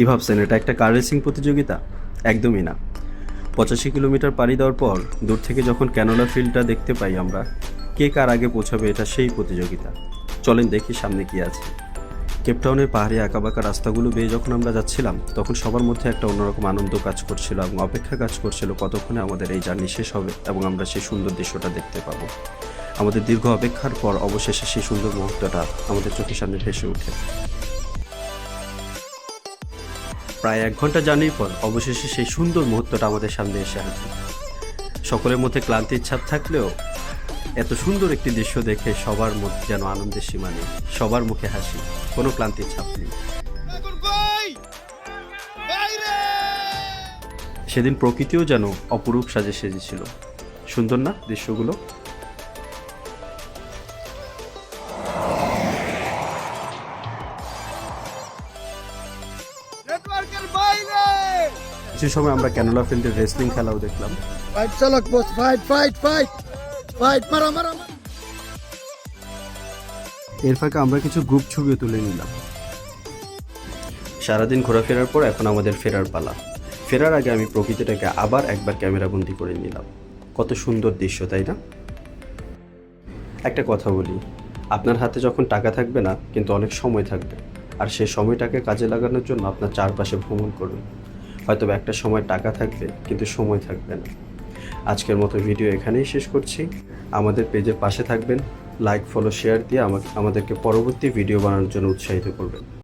কী ভাবছেন এটা একটা কার রেসিং প্রতিযোগিতা? একদমই না। 85 কিলোমিটার পাড়ি দেওয়ার পর দূর থেকে যখন ক্যানোলা ফিল্ডটা দেখতে পাই আমরা, কে কার আগে পৌঁছাবে এটা সেই প্রতিযোগিতা। চলেন দেখি সামনে কী আছে। কেপটাউনের পাহাড়ি আঁকাবাঁকা রাস্তাগুলো বেয়ে যখন আমরা যাচ্ছিলাম তখন সবার মধ্যে একটা অন্যরকম আনন্দ কাজ করছিল এবং অপেক্ষা কাজ করছিল কতক্ষণে আমাদের এই জার্নি শেষ হবে এবং আমরা সেই সুন্দর দৃশ্যটা দেখতে পাবো। আমাদের দীর্ঘ অপেক্ষার পর অবশেষে সেই সুন্দর মুহূর্তটা আমাদের চোখের সামনে ভেসে ওঠে। প্রায় 1 ঘন্টা জার্নির পর অবশেষে সেই সুন্দর মুহূর্তটা আমাদের সামনে এসে হাজির। সকলের মধ্যে ক্লান্তির ছাপ থাকলেও এত সুন্দর একটি দৃশ্য দেখে সবার মধ্যে যেন আনন্দের সীমা নেই, সবার মুখে হাসি, কোনো ক্লান্তির ছাপ নেই। সেদিন প্রকৃতিও যেন অপরূপ সাজে সেজেছিল। সুন্দর না দৃশ্যগুলো? কিছু সময় আমরা ক্যানোলা ফিল্ডের রেসলিং খেলাও দেখলাম। ফাইট চালক বস, ফাইট ফাইট ফাইট ফাইট, মারা মারা মারা। এর ফাঁকে আমরা কিছু গ্রুপ ছবিও তুলে নিলাম। সারাদিন ঘোরাফেরার পর এখন আমাদের ফেরার পালা। ফেরার আগে আমি প্রকৃতিটাকে আবার একবার ক্যামেরাবন্দি করে নিলাম। কত সুন্দর দৃশ্য, তাই না? একটা কথা বলি, আপনার হাতে যখন টাকা থাকবে না কিন্তু অনেক সময় থাকবে, আর সেই সময়টাকে কাজে লাগানোর জন্য আপনার চারপাশে ভ্রমণ করুন। হয়তো একটা সময় টাকা থাকবে কিন্তু সময় থাকবে না। আজকের মতো ভিডিও এখানেই শেষ করছি। আমাদের পেজের পাশে থাকবেন, লাইক ফলো শেয়ার দিয়ে আমাদেরকে পরবর্তী ভিডিও বানানোর জন্য উৎসাহিত করবেন।